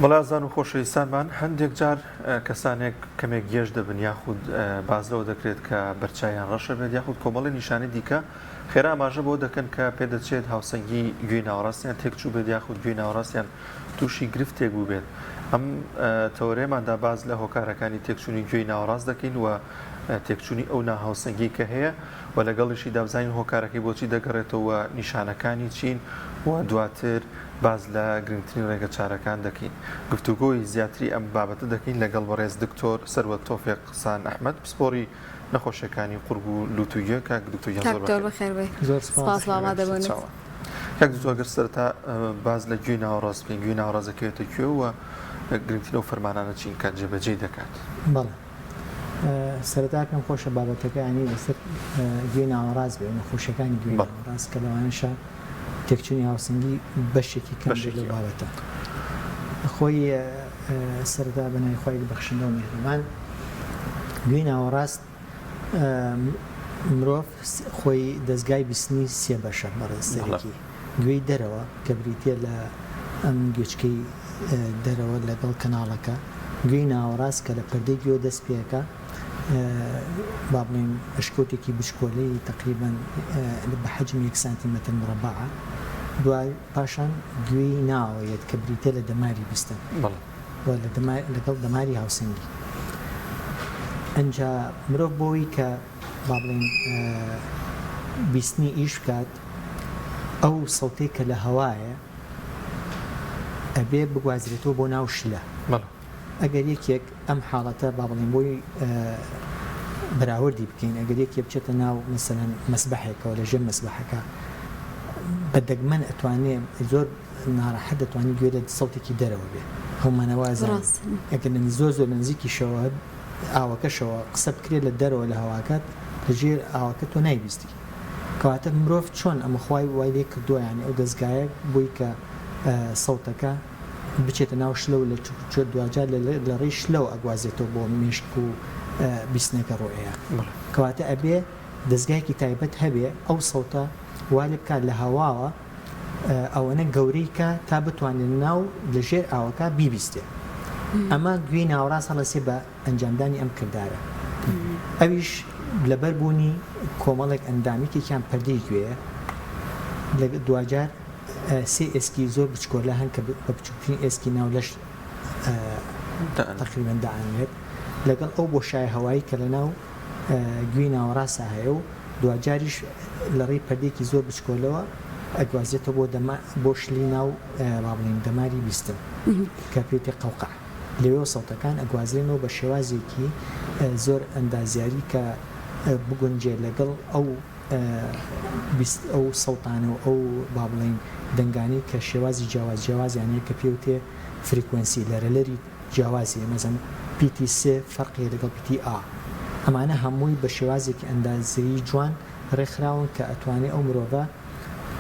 بەڵازان و خۆشەویستانمان هەندێک جار کەسانێک کەمێک گێژ دەبن یاخود باز لەوە دەکرێت کە بەرچایان ڕەشە بێت یاخود کۆمەڵی نیشانەی دیکە خێرا ئاماژە بۆ دەکەن کە پێدەچێت هاوسەنگی گوێی ناوەڕاستیان تێکچوو بێت یاخود گوێی ناوەڕاستیان تووشی گرفتێک بوو بێت. ئەم تەورێماندا باز لە هۆکارەکانی تێکچوونی گوێی ناوەڕاست دەکەین و تێکچوونی ئەو ناهاوسەنگی کە هەیە و لەگەڵیشی دابزانین هۆکارەکەی بۆچی دەگەڕێتەوە نیشانەکانی چین و دواتر باز لە گرنگترین ڕێگە چارەکان دەکەین. گفتوگۆی زیاتری ئەم بابەتە دەکەین لەگەڵ بەڕێز دکتۆر سەروەت تۆفیق قسان ئەحمەد پسپۆری نەخۆشیەکانی قورگ و لوتوویە کاک دکتۆر زۆر سپاس ئامادەبوونیت. کاک دکتۆر گەر سەرەتا باز لە گوێی ناوەڕاست بکەین. گوێی ناوەڕاستەکەوێتە کوێ و گرنگترین و فەرمانانە چین کات جێبەجێ دەکات؟ بەڵێ سەرەتا پێم خۆشە بابەتەکانی لەسەر گوێی ناوەڕاست بێ نەخۆشیەکانی گوێی ناوەڕاست کە لەوانەشە تێکچوونی هاوسەنگی بەشێکی کەم لە بابەتە خۆی سەردا بەنای خۆی بەخشندە و میهرەبان. گوێی ناوەڕاست مرۆڤ خۆی دەستگای بیستنی سێ بەشە بەڕێزەرێکی گوێی دەرەوە کە بریتە لە ئەم گوێچکەی دەرەوە لەگەڵ کەناڵەکە، گوێی ناوەڕاست کە لە پەردەی گوێ دەست پێەکە با بڵێن ئەشکەوتێکی بچکۆلەی تقریبان بە حەجم 1 سانتیمەتر مربعە، دوای پاشان گوێی ناوەیەت کە بریتە لە دەماری بیستن لەگەڵ دەماری هاوسەنگی. ئەنجا مرۆڤ بۆی کە با بڵێن بیستنی ئیش بکات ئەو سەوتەی کە لە هەوایە ئەبێ بگوازرێتەوە بۆ ناو شلە. ئەگەر یەکێک ئەم حاڵەتە با بڵێن بۆی بەراوردی بکەین، ئەگەر یەکێ بچێتە ناو مەسەلەن مەسبەحێکەوە لە ژێر مەسبەحەکە بە دەگمەن ئەتوانێ زۆر ناڕەحەت دەتوانانی گوێ لە سەوتێکی دەرەوە بێ هەمانەوازە ئەگەر زۆر زۆر نزیکیشەوە ئاوەکەشەوە قسە بکرێت لە دەرەوە لە هەواکات لەژێر ئاوەکە تۆ نایبیستی. کەواتە مرۆڤ چۆن ئەمە خوای وای لێ کردووە یانی ئەو دەستگایە بۆی کە سەوتەکە بچێتە ناو شلە و لە دوجار لە ڕێی شلەوە ئەگوازێتەوە بۆ مێشک و بیستنەکە ڕۆیەیە. کەواتە ئەبێ دەستگایەکی تایبەت هەبێ ئەو سەوتە وا لێ بکات لە هەواوە ئەوەنە گەورەی کە تا بتوانێت ناو لەژێر ئاوەکە بیبیستێ. ئەمە گوێی ناوەڕاست هەڵەسێ بە ئەنجامدانی ئەم کردارە. ئەویش لەبەربوونی کۆمەڵێک ئەندامێکێکیان پەردەی گوێیە لە دوجار سێ ئێسکی زۆر بچکۆلە هەن کە بە بچووکترین ئێسکی ناو لەش تقریباً دائانوێت لەگەڵ ئەو بۆشایە هەوایی کە لە ناو گوێی ناوەڕاستە هەیە و دوجاریش لە ڕێی پەردەیەکی زۆر بچکۆلەوە ئەگوازێتەوە بۆ شلی ناو ڕابڵین دەماری بیستن کە پێوتێ قەوقع. لەوێ سەوتەکان ئەگوازرێنەوە بە شێوازێکی زۆر ئەندازیاری کە بگونجێ لەگەڵ ئەو سەوتانە و ئەو با بڵێن دەنگانی کە شێوازی جیاوازیانەیە کە پێوتێ فریکوەنسی لەرەلەری جیاوازی مەزەن PT3 فەرقی لەگەڵ PT-A. ئەمانە هەمووی بە شێوازێکی ئەندازیاری جوان ڕێکخراون کە ئەتوانێت ئەو مرۆڤە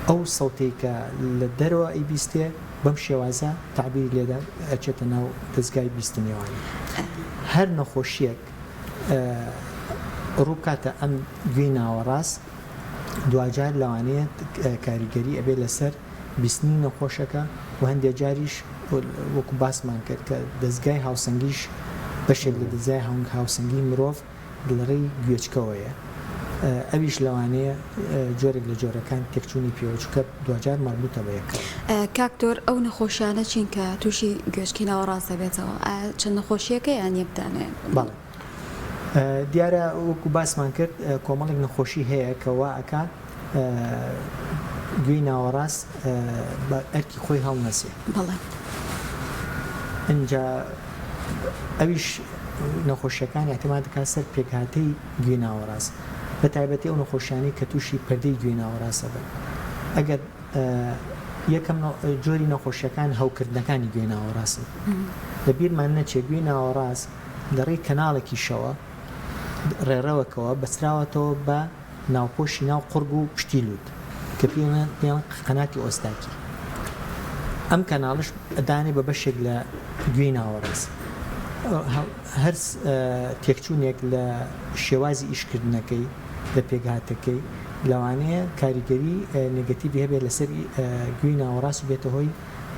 ئەو سەوتەی کە لە دەرەوە ئەیبیستێ بەم شێوازە تعبیری لێدا ئەچێتە ناو دەستگای بیستنیەوەی. هەر نەخۆشیەک ڕووکاتە ئەم گوێی ناوەڕاست دوجار لەوانەیە کاریگەری ئەبێ لەسەر بیستنی نەخۆشەکە و هەندێک جاریش وەکو باسمان کرد کە دەستگای هاوسەنگیش بەشێک لە دەستگای هاوسەنگی مرۆڤ لەڕێی گوێچکەوەیە. ئەویش لەوانەیە جۆرێک لە جۆرەکان تێکچوونی پێوەچکە دوجار مەربوطە بە یەک. کاکتۆر ئەو نەخۆشیانە چین کە تووشی گوێچکی ناوەڕاستە بێتەوە چەند نەخۆشیەکە یان یەکدانێ؟ بەڵێ دیارە وەکو باسمان کرد کۆمەڵێک نەخۆشی هەیە کە واکە گوێی ناوەڕاست بە ئەرکی خۆی هەڵنەسێ. بەڵێ ئەنجا ئەویش نەخۆشیەکان احتیمال دەکات سەر پێکهاتەی گوێی ناوەڕاست بە تایبەتی ئەو نەخۆشیانەی کە تووشی پەردەی گوێی ناوەڕاستە بن. ئەگەر یەکەم جۆری نەخۆشیەکان هەوکردنەکانی گوێی ناوەڕاستن لە بیرمان نەچێ گوێی ناوەڕاست لەڕێی کەناڵێکی شەوە ڕێڕەوەکەوە بەسراوەتەوە بە ناوپۆشی ناو قورگ و پشتیلوت کە پێیان قەناتی ئۆستاکی. ئەم کەناڵش ئەدانێ بە بەشێک لە گوێی ناوەڕاست. هەر تێکچوونێک لە شێوازی ئیشکردنەکەی لە پێکهاتەکەی لەوانەیە کاریگەری نێگەتیڤی هەبێت لەسەر گوێی ناوەڕاست و بێتە هۆی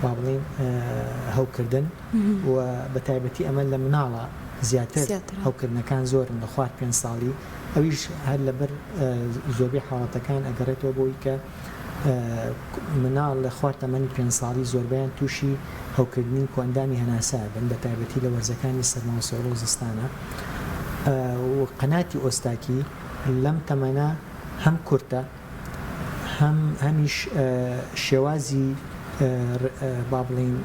با بڵین هەوکردن و بەتایبەتی ئەمە لە مناڵە زیاتر هەوکردنەکان زۆرن لە 4-5 ساڵی ئەویش هەر لەبەر زۆربەی حاڵەتەکان ئەگەڕێتەوە بۆی کە مناڵ لە 4 تەمەنی 5 ساڵی زۆربیان تووشی هەوکردنی کۆندامی هەناسا بن بەتایبەتی لە وەرزەکانی سەرما و سۆڵ و زستانە و قەناتی ئۆستاکی لەم تەمەنە هەم کورتە هەمیش شێوازی با بڵین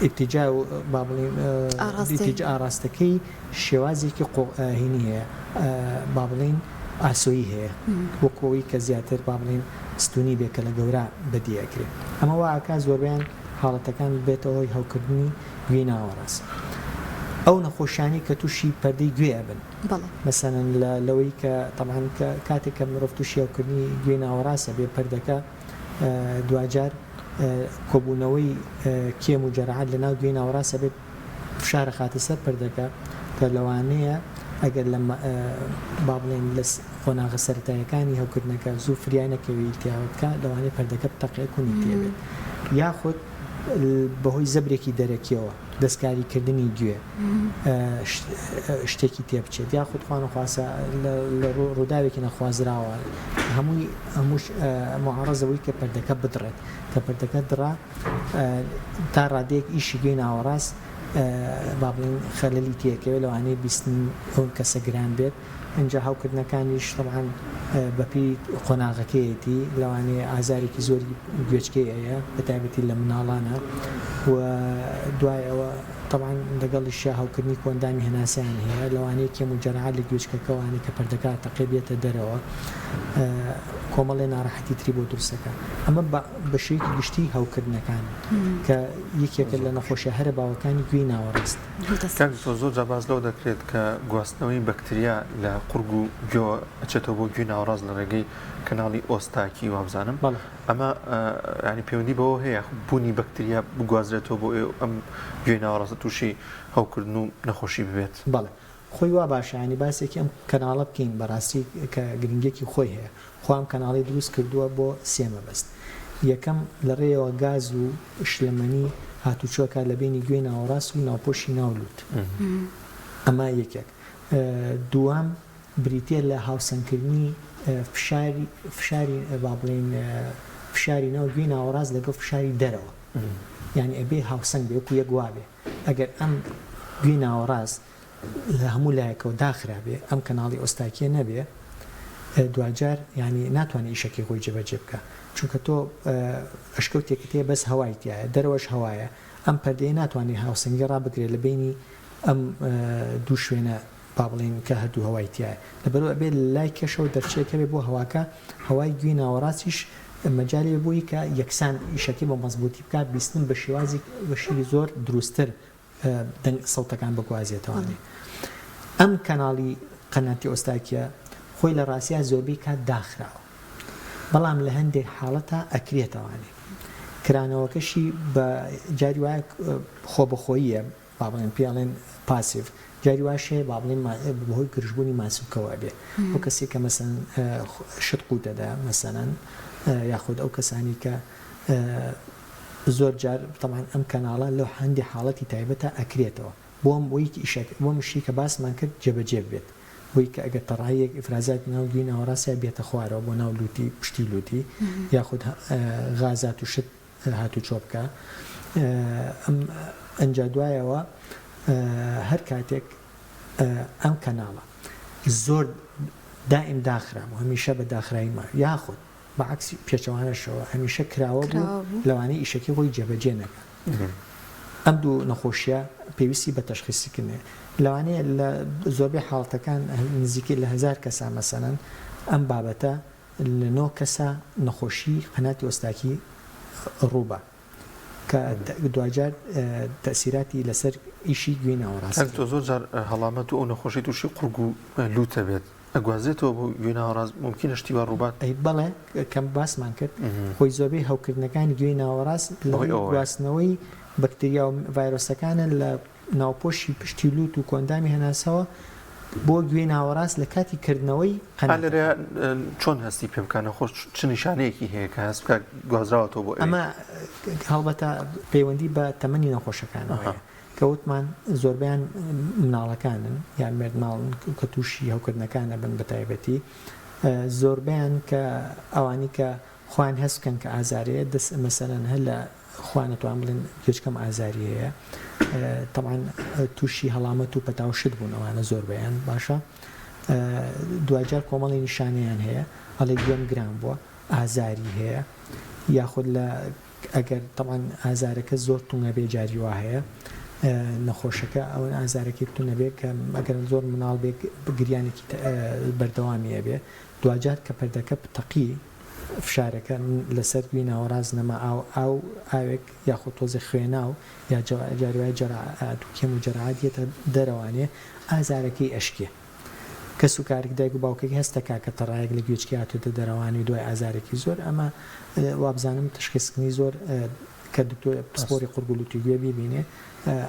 ئیتیجا و با بڵین ئاراستەکەی شێوازێکی هینی هەیە با بڵین ئاسۆیی هەیە وەکەوەی کە زیاتر با بڵین ستونی بێکە لە گەورە بەدیەکرێت ئەمە واکە زۆربیان حاڵەتەکان بێتەوەی هەوکردنی گوێی ناوەڕاست ئەو نەخۆشیانی کە تووشی پەردەی گوێ بن مەسەنن لەوەی کە تەمان کاتێک کە مرۆڤ تووشی هەوکردنی گوێی ناوەڕاستە بێ پەردەکە دوجار کۆبوونەوەی کێم و جەراحەت لە ناو گوێی ناوەڕاستە بێت فشارە خاتە سەر پەردەکە کە لەوانەیە ئەگەر لە با بڵێن لە خۆناغە سەرەتاییەکانی هەوکردنەکە زوو فریانەکەوی التیاوتکە لەوانەیە پەردەکە بتەقێکونی تێبێت یاخود بەهۆی زەبرێکی دەرەکیەوە دەستکاریکردنی گوێ شتێکی تێبچێت یاخود خوانەخواسە لە ڕووداوێکی نەخوازراوە هەمووش معارەزەوەی کە پەردەکە بدڕێت کە پەردەکە دڕا تا ڕادەیەک ئیشی گوێی ناوەڕاست با بڵین خەلەلی تێکەوێت لەوانەیە بیستن ئەو کەسە گران بێت اینجا هاوکردنەکانیش طبعاً بەپی قۆناغەکەیەتی لەوانەیە ئازارێکی زۆری گوێچکەی ئەیە بەتایبەتی لە مناڵانە و دوایەوە طبعاً لەگەڵیشیا هاوکردنی کۆندامی هەناسیان هەیە لەوانەیە کێم و جەراحەت لە گوێچکەکەوانەیە کە پەردەکە تەقێ بێتە دەرەوە کۆمەڵێ ناڕەحەتی تری بۆ دروستەکە ئەمە بە شێوەیەکی گشتی هاوکردنەکان کە یەکێکە لە نەخۆشیە هەرە باوەکانی گوێی ناوەڕاست زۆر جاواز لەو دەکرێت کە گواستنەوەی بەکتریا لە قورگ و گوێ ئەچێتەوە بۆ گوێی ناوەڕاست لە ڕێگەی کەناڵی ئۆستاکی وابزانم ئەمە ینی پەیوەندی بەوە هەیە بوونی بەکتریا بگوازرێتەوە بۆ ئەم گوێی ناوەڕاستە تووشی هەوکردن و نەخۆشی ببێت بەڵێ خۆی وا باشانی باسێکی ئەم کەناڵە بکەین بەڕاستی کە گرنگێکی خۆی هەیە خۆم کەناڵی دروست کردووە بۆ سێمە بەست یەکەم لە ڕێەوە گاز و شلەمەنی هاتوچۆکە لە بینی گوێی ناوەڕاست و ناوپۆشی ناولوت ئەمە یەکێک دووەم بریتە لە هاوسەنگکردنی فشاری با بڵین فشاری ناو گوێی ناوەڕاست لەگەڵ فشاری دەرەوە یعنی ئەبێ هاوسەنگ بێ وەکو یەک وابێ ئەگەر ئەم گوێی ناوەڕاست لە هەموو لایەکەوە داخرابێ ئەم کەناڵی ئۆستاکیە نەبێ دوجار ینی ناتوانێت ئیشەکەی خۆی جێبەجێ بکە چونکە تۆ ئەشکەوتێکت هەیە بەس هەوای تایە دەرەوەش هەوایە ئەم پەردەیە ناتوانێت هاوسەنگی ڕابگرێت لە بینی ئەم دوو شوێنە با بڵین کە هەردوو هەوای تایە لەبەرەوە ئەبێت لای کەشەوە دەرچێکە بێ بۆ هەواکە هەوای گوێی ناوەڕاستیش مەجاالێ بۆی کە یەکسان ئیشەکەی بە مەزبوطی بکات بیستن بە شێوازی بەشیری زۆر دروستتر سەوتەکان بگوازێتەوەێ ئەم کەناڵی قەناتی ئۆستاکیە خۆی لە ڕاستیە زۆربەی کات داخراوە بەڵام لە هەندێک حاڵەتە ئەکرێتەوانێ کرانەوەکەشی بە جاری وایە خۆ بەخۆیە با بڵێن پێڵێن پاسیڤ جاری واشەیە با بڵێن بەهۆی گرژبوونی ماسوولکەوە بێ ئەو کەسی کە مەسەن شتقو دەدا مەسەنەن یاخود ئەو کەسانی کە زۆر جار طبعاً ئەم کەناڵە لەو هەندی حاڵەتی تایبەتە ئەکرێتەوە بۆم وەیکی ئیشەکە بۆ مشتی کە باسمان کرد جێبەجێ بێت بۆی کە ئەگەر تەڕایەک ئفرازات ناو گوێی ناوەڕاستە بێتە خوارەوە بۆ ناو لوتی پشتی لوتی یاخود غازات و شت هاتو چۆ بکە ئەنجا دوایەوە هەر کاتێک ئەم کەناڵە زۆر دائیم داخرام و هەمیشە بە داخرایی ما یاخود بەعکسی پێچەوانەشەوە هەمیشە کراوە بوو لەوانەیە ئیشەکەی خۆی جێبەجێ نەکە ئەم دوو نەخۆشیە پێویستی بە تەشخیصکردنێ لەوانەیە لە زۆربەی حاڵەتەکان نزیکی لە 1000 کەسە مەسەنەن ئەم بابەتە لە 9 کەسە نەخۆشی قەناتی ئۆستاکی ڕووبە کە دوجار تەسیراتی لەسەر ئیشی گوێی ناوەڕاست تۆ زۆر جار هەڵامەت و ئەو نەخۆشی تووشی قورگ و لوتە بێت ئەگوازێتەوە بۆ گوێی ناوەڕاست ممکن شتیوە ڕووبات ئەی بەڵێ کەم باسمان کرد خۆی زۆربەی هەوکردنەکانی گوێی ناوەڕاست لەوەی گواستنەوەی بەکتریا و ڤایرۆسەکانە لە ناوپۆشی پشتی لوت و کۆندامی هەناسەوە بۆ گوێ ناوەڕاست لە کاتی کردنەوەی لەرێ چۆن هەستی پێ بکانە خۆش چ نیشانەیەکی هەیە کە هەست بکە گوازراوەتەوە بۆ ئەمە هەڵبەتە پەیوەندی بە تەمەنی نەخۆشەکانەوە کەوتمان زۆربیان مناڵەکانن یان مێردماڵن کە تووشی هەوکردنەکانە بن بە تایبەتی زۆربیان کە ئەوانی کە خوان هەستکەن کە ئازارەیە دەست مەسەرەن هەر لە خوانەتوان بڵێن گوێچکەم ئازاری هەیە تەمان تووشی هەڵامەت و پەتاوشت بوون ئەوانە زۆربیان باشە دوجار کۆمەڵی نیشانیان هەیە هەڵێ گوێم گران بووە ئازاری هەیە یاخود لە ئەگەر تەمان ئازارەکە زۆر توونە بێ جاری وا هەیە نەخۆشەکە ئەوەن ئازارەکەی بتونە بێت کە ئەگەر زۆر مناڵ بێ گریانێکی بەردەوامیە بێ دوجار کە پەردەکە پتەقی فشارەکە لەسەر گوێ ناوەڕاز نەما ئاو ئاوێک یاخۆ تۆزی خوێنا و یا جاروای دوکێم و جەراعاتێتە دەرەوانێ ئازارەکەی ئەشکێ کە سوکارێک دایک و باوکێک هەستەکە کە تەڕایەک لە گوێچکی هاتوێتە دەرەوانی دوای ئازارێکی زۆر ئەمە وابزانم تشخیصکردنی زۆر کە دکتۆر پسپۆری قورگوڵوتی گوێ ببینێ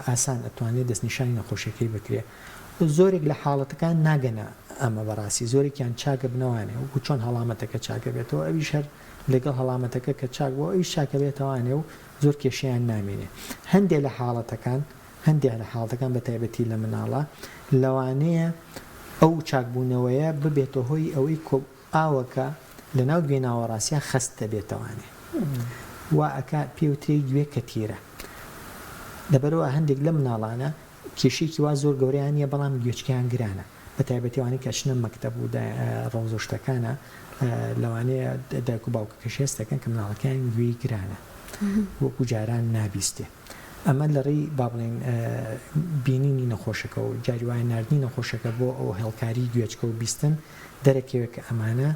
ئاسان ئەتوانێت دەستنیشانی نەخۆشیەکەی بکرێت زۆرێک لە حاڵەتەکان ناگەنە ئەمە بەڕاستی زۆرێکیان چاکە بنەوانێ و چۆن هەڵامەتەکە چاکە بێتەوە ئەویش هەر لەگەڵ هەڵامەتەکە کە چاک بۆ ئەوی چاکە بێتەوانێ و زۆر کێشیان نامێنێ هەندێک لە حاڵەتەکان بە تایبەتی لە مناڵە لەوانەیە ئەو چاکبوونەوەیە ببێتە هۆی ئەوەی ئاوەکە لە ناو گوێ ناوەڕاستیە خەستە بێتەوانێ وا ئەکا پێوتری گوێ کەتیرە لەبەرەوە هەندێک لە مناڵانە کێشێکی وا زۆر گەورەیان نیە بەڵام گوێچکیان گرانە بە تایبەتیوانی کە چنە مەکتەب و ڕەوزۆشتەکانە لەوانەیە دایک و باوکە کەشێستەکەن کە مناڵەکان گوێی گرانە وەکو جاران نابیستێ ئەمە لەڕێی با بڵێن بینینی نەخۆشەکە و جاریوای نردنی نەخۆشەکە بۆ ئەو هێڵکاری گوێچکە و بیستن دەرەکەوێت کە ئەمانە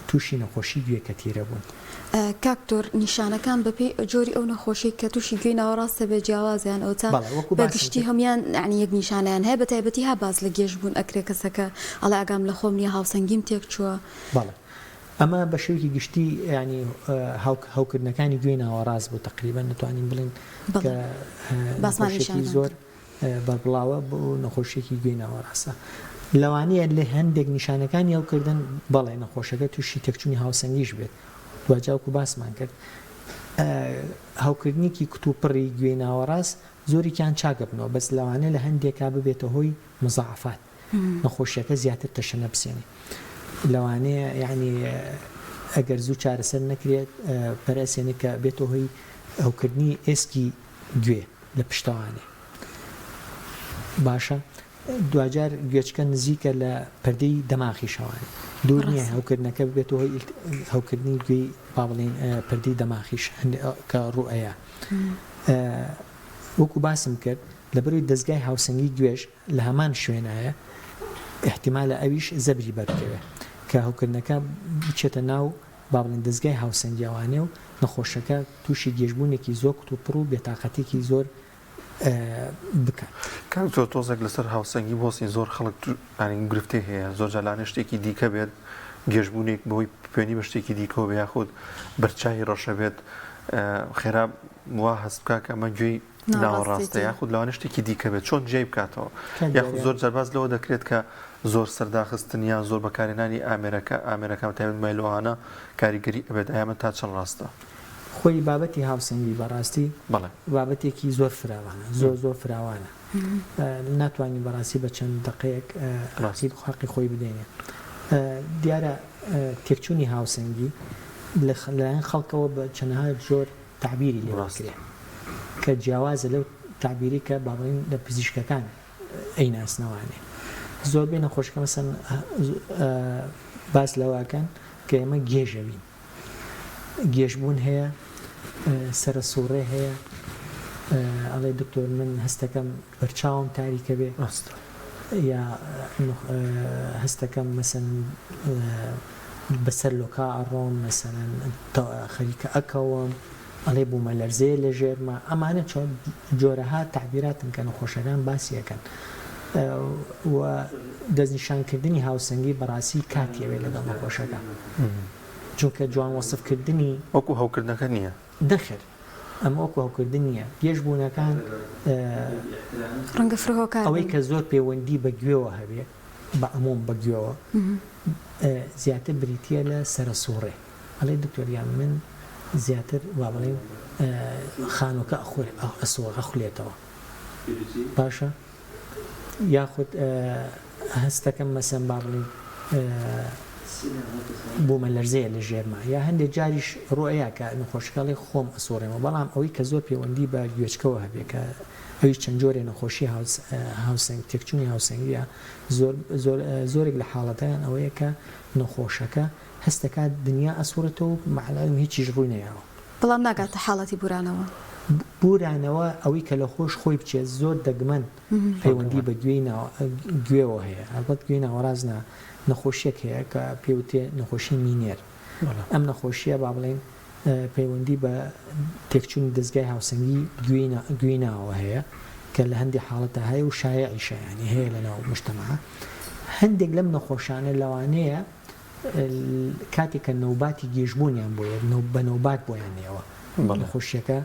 تووشی نەخۆشی گوێکەتیرە بوون. کاکتۆر نیشانەکان بەپێی جۆری ئەو نەخۆشی کە تووشی گوێی ناوەڕاستە بێ جیاوازیان ئەو تا بەگشتی هەمان عنی یەک نیشانیان هەیە بە تایبەتی ها باز لە گێژ بوون ئەکرێ کەسەکە ئەڵێ ئاگام لە خۆم نیە هاوسەنگیم تێک چووە. بەڵێ ئەمە بە شێوکی گشتی ینی هەوکردنەکانی گوێی ناوەڕاست بوو تقریبا نتوانین بڵێن باسمانێکی زۆر بەربڵاوە بۆ نەخۆشیێکی گوێی ناوەڕاستە. لەوانەیە لە هەندێک نیشانەکانی هەڵکردن بەڵێ نەخۆشەکە تووشی تێکچوونی هاوسەنگیش بێت دوجاوکو باسمان کرد هەوکردنیکی کتوپڕی گوێی ناوەڕاست زۆریان چاکە بنەوە بەس لەوانەیە لە هەندێکا ببێتە هۆی مزاعفات نەخۆشیەکە زیاتر تەشە نەبسێنێ لەوانەیە یعنی ئەگەر زوو چارەسەر نەکرێت پەرەسێنێ کە بێتە هۆی هەوکردنی ئێسکی گوێ لە پشتەوانێ باشە دوجار گوێچکە نزیکە لە پەردەی دەماغی شەوانێ دوور نییە هەوکردنەکە بێتەوە هۆی هەوکردنی گوێی با بڵێن پەردەی دەماغیش کە ڕوئەیە وەکو باسم کرد لەبەروی دەستگای هاوسەنگی گوێش لە هەمان شوێنایە احتیمالە ئەویش زەبری بەرکەوێت کە هەوکردنەکە بچێتە ناو با بڵێن دەستگای هاوسەنگیاوانێ و نەخۆشەکە تووشی گێژبوونێکی زۆر کتوپڕ و بێتاقەتێکی زۆر بکات. کاک زۆر تۆزێک لەسەر هاوسەنگی بۆسی زۆر خەڵک گرفتی هەیە زۆر جالانە شتێکی دیکە بێت گێژبوونێک بۆی پێنی بە شتێکی دیکەەوە بە یاخود بەرچای ڕەشە بێت خێرا وا هەست بکە کە ئەمە گوێی ناوەڕاستە یاخود لەوانە شتێکی دیکە بێت چۆن جێی بکاتەوە یاخود زۆر جەرباز لەوە دەکرێت کە زۆر سەرداخستن یان زۆر بەکارێنانی ئامێرەکان تایبەت مایلۆوانە کاریگەری ئەبێت ئەمە تا چەند ڕاستە خۆی بابەتی هاوسەنگی بەڕاستی بابەتێکی زۆر فراوانە زۆر فراوانە ناتوانین بەڕاستی بە چەند دقەیەک حەقی خۆی بدەینێ دیارە تێکچوونی هاوسەنگی لەلایەن خەڵکەوە بە چەندەها زۆر تعبیری لێوەکرێ کە جیاوازە لەو تعبیری کە باڵین لە پزیشکەکان ئەیناسنەوانێ زۆربەی نەخۆشەکە مەسەن باس لەواکەن کە ئێمە گێژەوین گێژبوون هەیە سرە سوڕێ هەیە ئەڵێ دکتۆر من هەستەکەم بەرچاوم تاریکە بێ یا هەستەکەم مەسەن بەسەر لۆکا ئەڕۆم مەسەن خەریکە ئەکەوم ئەڵێ بوومە لەرزەیە لە ژێرمە ئەمانە چۆن جۆرەها تعبیراتن کە نەخۆشەکان باسیەکەن و دەستنیشانکردنی هاوسەنگی بەڕاستی کاتیەوێت لەگەڵ نەخۆشەکە چونکە جوان وەسفکردنی وەکو هەوکردنەکە نییە دەخێر ئەمە وەکو هەوکردن نییە گێژبوونەکان ڕەنگە فرۆکار ئەوەی کە زۆر پەیوەندی بە گوێوە هەبێ بە ئەمۆم بە گوێوە زیاتر بریتە لە سرە سوڕێ ئەڵێ دکتۆریان من زیاتر وا بڵێن خانووکە ئەخولێتەوە باشە یاخود هەستەکەم مەسەن با بڵێن بۆمە لەرزەیە لە ژێرما یا هەندێک جاریش ڕۆیە کە نەخۆشیەکەڵی خۆم ئەسۆڕێمەوە بەڵام ئەوەی کە زۆر پەیوەندی بە گوێچکەوە هەبێ کە ئەوی چەند جۆرێ نەخۆشی هاوسنگ تێکچوونی هاوسنگیە زۆرێک لە حاڵەتەیان ئەوەیە کە نەخۆشەکە هەستەکە دنیا ئەسوورەتەوە مەعلەم هیچیش ڕووی نەیەوە بەڵام ناگاتە حاڵەتی بورانەوە بورانەوە ئەوەی کە لە خۆش خۆی بچێت زۆر دەگمەن پەیوەندی بە گوێەوە هەیە ئەلبەت گوێ ناوەڕازنا نەخۆشیەک هەیە کە پێوتێ نەخۆشی مینێر ئەم نەخۆشیە با بڵێن پەیوەندی بە تێکچوونی دەستگای هاوسەنگی گوێناوە هەیە کە لە هەندی حاڵەتە هەیە و شایعیشەیانی هەیە لەناو مجتەمەعە هەندێک لەم نەخۆشانە لەوانەیە کاتێک کە نەوباتی گێژبوونیان بۆیە بە نەوبات بۆیانەوە نەخۆشیەکە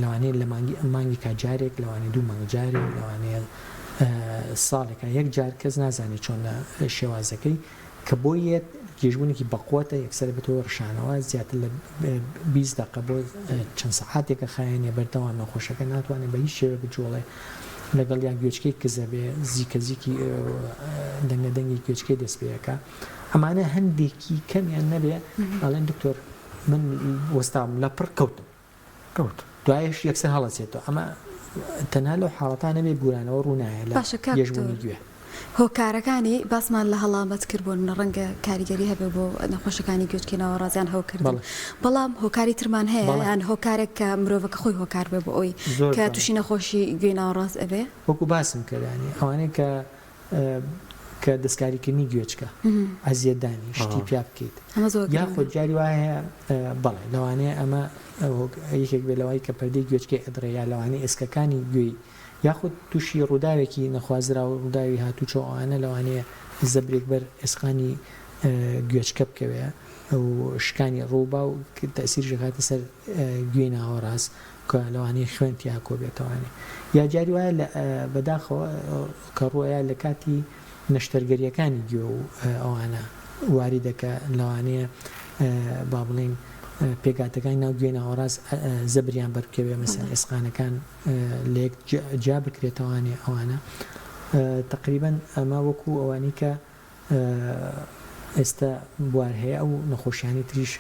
لەوانەیە لە مانگی کاجارێک لەوانەیە دوو مانگجارێک لەوانەیە ساڵێکە یەک جار کەس نازانێت چۆن شێوازەکەی کە بۆیە گێژبوونێکی بەقوتە یەکسەر بێتەوە ڕشانەوە زیاتر لە 20 دقە بۆ چەند سەعاتێکە خایەنێ بەردەوام نەخۆشەکە ناتوانێت بە هیچ شێوە بجوڵێ لەگەڵ یان گوێچکەی کزە بێ زیکەزیکی دەنگەدەنگی گوێچکەی دەست پێەکە ئەمانە هەندێکی کەمیان نەبێ ئەڵێن دکتۆر من وەستام لە پڕ کەوتم دوایش یەکسەر هەڵەچێتەوە ئەمە تەنها لەو حاڵەتانە بێ بورانەوە ڕوونایە لە گێژبوونی گوێ هۆکارەکانی باسمان لە هەڵامەت کردبوون ڕەنگە کاریگەری هەبێ بۆ نەخۆشەکانی گوێچکێنەوە ڕازیان هەوکردن بەڵام هۆکاری ترمان هەیە یان هۆکارێک کە مرۆڤەکە خۆی هۆکار بێ بۆ ئەوی کە تووشی نەخۆشی گوێناوە ڕاست ئەبێ وەکو باسم کردانی ئەوانەیە کە دەستکاریکردنی گوێچکە ئەزیەتدانی شتی پیا بکەیت یاخۆ جاری وایە بەڵێ لەوانەیە ئەمە یەکێک بێ لەوەی کە پەردەی گوێچکەی ئەدرێ یا لەوانەیە ئێسکەکانی گوێی یاخود تووشی ڕووداوێکی نەخوازرا و ڕووداوی هاتوچۆ ئەوانە لەوانەیە زەبرێک بەر ئێسقانی گوێچکە بکەوێ و شکانی ڕووبا و تەسیری هاتە سەر گوێی ناوەڕاست کە لەوانەیە خوێن تیا کۆ بێتەوانێ یا جاری وایە بەداخەوە کە ڕۆیە لە کاتی نەشتەرگەریەکانی گوێ و ئەوانە واری دەکە لەوانەیە با بڵێن پێگاتەکانی ناو گوێ ناوەڕاست زەبریان بەرکەوێ مەسەن ئێسقانەکان لێک جا بکرێتەوانێ ئەوانە تقریبا ئەمە وەکو ئەوانی کە ئێستا بوار هەیە ئەو نەخۆشیانی تریش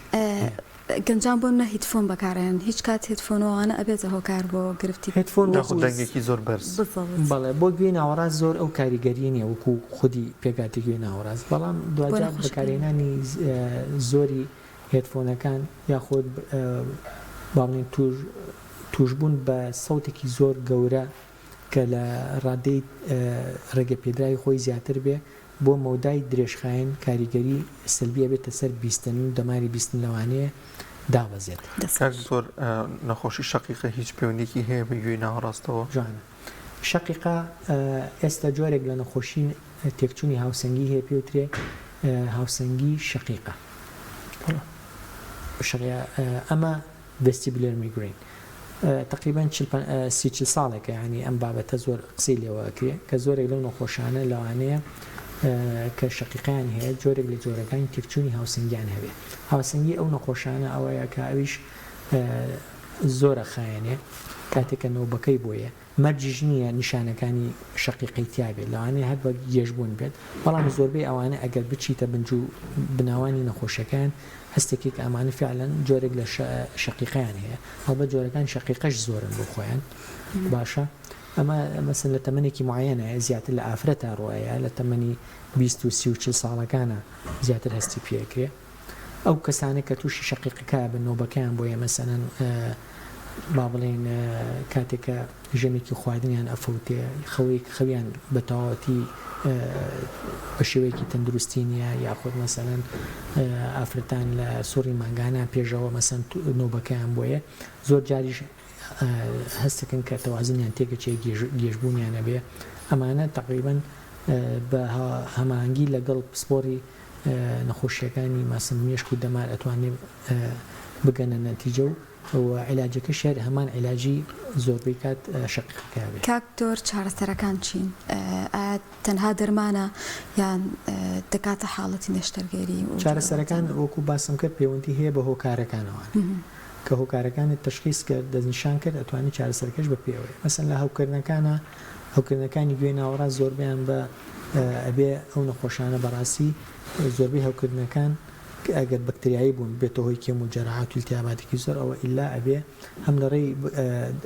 گەنجان بۆم نە هیتفۆن بەکارێن هیچ کات هیتفۆنەوەوانە ئەبێتە هۆکار بۆ گرفتی هیتفۆن دەنگێکی زۆر بەرز بەڵێ بۆ گوێ ناوەڕاست زۆر ئەو کاریگەری نیە وەکو خودی پێگاتی گوێ ناوەڕاست بەڵام دوجار بەکارهێنانی زۆری هێدفۆنەکان یاخود باڵێن توشبوون بە سەوتێکی زۆر گەورە کە لە ڕادەی ڕێگە پێدراوی خۆی زیاتر بێ بۆ مەودای درێژخاین کاریگەری سلبیە بێتە سەر بیستن و دەماری بیستن لەوانەیە دابەزێت زۆر نەخۆشی شەقیقە هیچ پەیوەندێکی هەیە بە گوێی ناوەڕاستەوە جوانە شەقیقە ئێستا جۆرێک لە نەخۆشی تێکچوونی هاوسەنگی هەیە پێوترێ هاوسەنگی شەقیقە ئەمە vestibular migraine تقریبا 30 ساڵێکە ینی ئەم بابەتە زۆر قسەی لێوەکرێ کە زۆرێک لەو نەخۆشانە لەوانەیە کە شەقیقیان هەیە جۆرێک لە جۆرەکانی تێکچوونی هاوسنگیان هەبێت هاوسنگی ئەو نەخۆشانە ئەوەیە کە ئەویش زۆرە خایەنێ کاتێکە نەوبەکەی بۆیە مەرجیش نییە نیشانەکانی شەقیقی تیابێت لەوانەیە هەر بە گێژبوون بێت بەڵام زۆربەی ئەوانە ئەگەر بچیتە بنجوو بناوانی نەخۆشەکان هەستێکی کە ئەمانە فعلەن جۆرێک لە شەقیقیان هەیە هەڵبەت جۆرەکان شەقیقەش زۆرن بۆ خۆیان باشە ئەمە مەسەن لە تەمەنێکی معەنە زیاتر لە ئافرەتە ڕۆیە لە تەمەنی 20 و 30 ساڵەکانە زیاتر هەستی پێکرێ ئەو کەسانە کە تووشی شەقیقەکە بە نۆبەکەیان بۆیە مەسەنەن با بڵێن کاتێکە ژەمێکی خواردنیان ئەفەوتێ خەویان بە تەواوەتی بە شێوەیەکی تەندروستی نییە یاخود مەسەلەن ئافرەتان لە سوڕی مانگانە پێشەوە مەسەن نۆبەکەیان بۆیە زۆر جاریش هەستەکەن کە تەوازنیان تێکەچێ گێژبوونیانە بێ ئەمانە تقریبا بە هەماهەنگی لەگەڵ پسپۆری نەخۆشیەکانی مەسن مێشک و دەمار ئەتوانێت بگەنە نەتیجە و و علاجەکە شێر هەمان علاجی زۆربەی کات شەقیقەکە کاکتۆر چارەسەرەکان چین تەنها دەرمانە یان دەکاتە حاڵەتی نەشتەرگەری چارەسەرەکان وەکو باسم کرد پەیوەندی هەیە بە هۆکارەکانەوە کە هۆکارەکانت تەشخیص کرد دەستنیشان کرد ئەتوانێت چارەسەرکەش بە پێوەیە مەسەن لە هەوکردنەکانی گوێ ناوەڕاست زۆربیان بە ئەبێ ئەو نەخۆشانە بەڕاستی زۆربەی هەوکردنەکان ئەگەر بەکتریایی بوون بێتە هۆی کێم و جەراحات و التیاباتێکی زۆر ئەوە ئیلا ئەبێ هەم لە ڕێی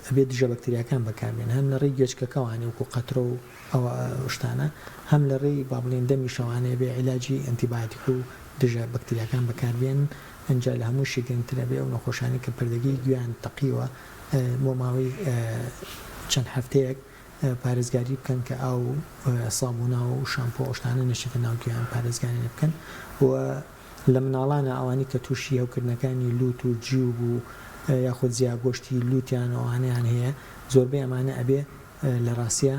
ئەبێ دژە بەکتریاکان بەکاربێن هەم لە ڕێی گوێچکەکەوانێ وەکو قەترە و ئەوە شتانە هەم لە ڕێی با بڵێن دەمی شەوانەیە بێ عیلاجی ئەنتیبایۆتیک و دژە بەکتریاکان بەکاربێن ئەنجا لە هەموو شێگەنگترە بێ ئەو نەخۆشانی کە پەردەگی گویان تەقیوە بۆ ماوەی چەند هەفتەیەک پارێزگاری بکەن کە ئاو سابوونا و شامپۆ ئەوشتانە نەشێتە ناو گویان پارێزگاری بکەن و لە مناڵانە ئەوانی کە تووشی هەوکردنەکانی لوت و جیو بوو یاخود زیاگۆشتی لوتیان ئەوانیان هەیە زۆربەی ئەمانە ئەبێ لە ڕاستیە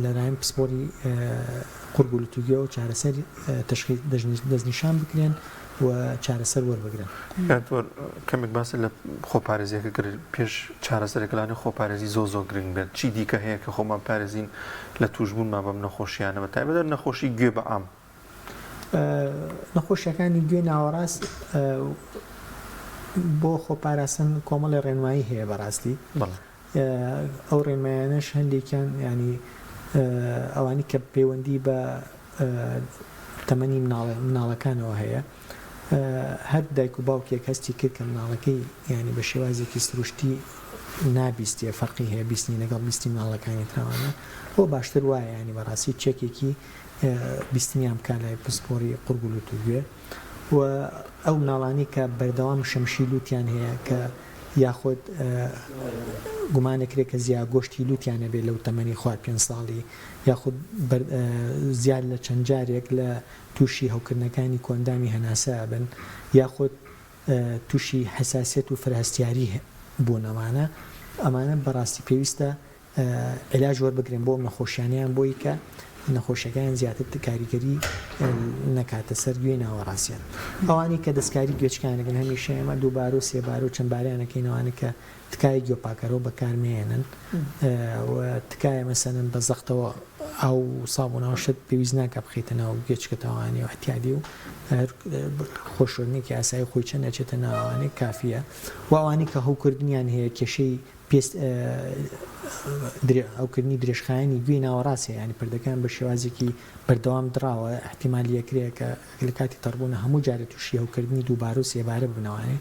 لەلایەن پسپۆری قورگولوتوگیە و چارەسەر دەستنیشان بکرێن و چارەسەر وەربگرن کەمێک باسی لە خۆپارێزیەکە کرد پێش چارەسەرێکلانی خۆپارێزی زۆ گرنگ بێت چی دیکە هەیە کە خۆمان پارێزین لە توشبوونمان بەم نەخۆشیانە بە تایبەت نەخۆشی گوێ بە عام نەخۆشیەکانی گوێ ناوەڕاست بۆ خۆپاراستن کۆمەڵی ڕێنمایی هەیە بەڕاستی ئەو ڕێنمایانەش هەندێکیان ینی ئەوانی کە پەیوەندی بە تەمەنی مناڵەکانەوە هەیە هەر دایک و باوکێک هەستی کرد کە مناڵەکەی ینی بە شێوازێکی سروشتی نابیستیە فەرقی هەیە بیستنی لەگەڵ بیستی مناڵەکانی تراوانە بۆ باشتر وایە ینی بەڕاستی چێکێکی بیستنیان بکە لای پسپۆری قورگولوتوگوێ و ئەو مناڵانی کە بەردەوام شەمشی لوتیان هەیە کە یاخود گومانێکرێت کە زیاگۆشتی لوتیانە بێت لەو تەمەنی 5 ساڵی یاخود زیاد لە چەند جارێک لە تووشی هەوکردنەکانی کۆندامی هەناسە بن یاخود تووشی حساسیت و فرهستیاری بوون ئەمانە بەڕاستی پێویستە علاج وەربگرن بۆ نەخۆشیانیان بۆی کە نەخۆشیەکان زیاتر کاریگەری نەکاتە سەر گوێ ناوەڕاستیان ئەوانی کە دەستکاری گوێچکانەکەن هەمیشە ئێمە دووبار و سێبار و چەند بارانەکەینەوەوانە کە تکای گوێپاکەرەوە بەکارمێنن تکایە مەسەنن بە زەختەوە ئەو سابوونەوە شت پێویست ناکە بخیتە ناو گوێچکەتەوانی و احتیادی و خۆشردنێکی ئاسایی خۆی چەند نەچێتە ناوانێک کافیە و ئەوانی کە هەوکردنیان هەیە کێشەی پێست ئەوکردنی درێژخایانی گوێ ناوەڕاستە ینی پردەکان بە شێوازێکی بەردەوام درراوە احتیمالیەکرێت کە لە کاتی تەڕبوون هەموو جارە تووشی هەوکردنی دووبارە و سێبارە بنەوەێ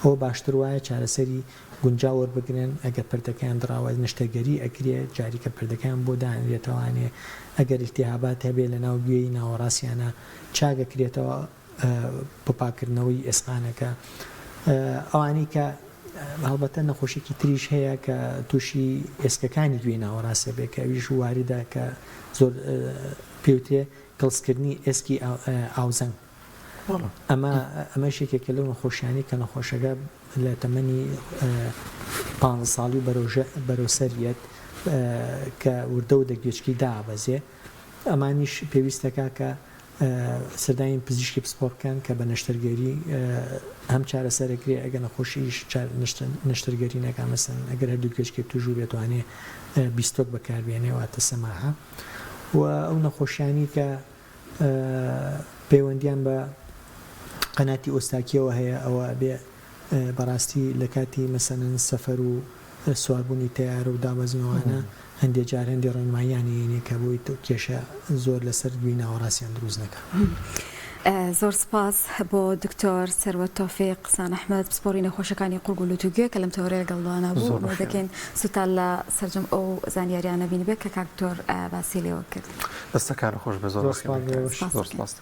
ئەوە باشتر وایە چارەسەری گونجاو وەربگرن ئەگەر پردەکان درراوە نیشتەگەری ئەکرێت جاریکە پردەکان بۆ دانرێتەوانێ ئەگەر التیهابات هەبێ لە ناو گوێی ناوەڕاستیانە چاگەکرێتەوە بپاکردنەوەی ئێسقانەکە ئەوانی کە هەڵبەتە نەخۆشیێکی تریش هەیە کە تووشی ئێسکەکانی گوێ ناوەڕاستە بێ کە ئەویش واریدا کە زۆر پێوترێ کڵسکردنی ئێسکی ئاوزەنگ ئەمە شێکێکە لەو نەخۆشیانی کە نەخۆشەکە لە تەمەنی 5 ساڵی بەرەوسەریەت کە وردە و دەگوێچکی دابەزێ ئەمانیش پێویستەکە کە سەردانی پزیشکی پسپۆرکان کە بە نەشتەرگەری هەم چارەسەرەکرێ ئەگە نەخۆشیش نەشتەرگەری نەکە مەسەن ئەگەر هەردوو گوێچکێک توژوو بێتوانێ بیستۆک بەکاربێنێ واتە سەماحە و ئەو نەخۆشیانی کە پەیوەندیان بە قەناتی ئۆستاکیەوە هەیە ئەوە بێ بەڕاستی لە کاتی مەسەنن سەفەر و سواربوونی تیارە و دابەزنەوەوانە هەندێک جار هەندێک ڕێنماییانی کە بۆی کێشە زۆر لەسەر گوێی ناوەڕاستیان دروست نەکە. زۆر سپاس بۆ دکتۆر سەروەت تۆفیق قسان ئەحمەد پسپۆری نەخۆشەکانی قورگولوتوگوێ کە لەم تەورەیە لەگەڵدانە بوو دەکەین سوتان لە سەرجەم ئەو زانیاریانە بینی بێت کە کاکتۆر باسی لێوە کرد. دەستەکانە خۆش بە زۆر سپاس.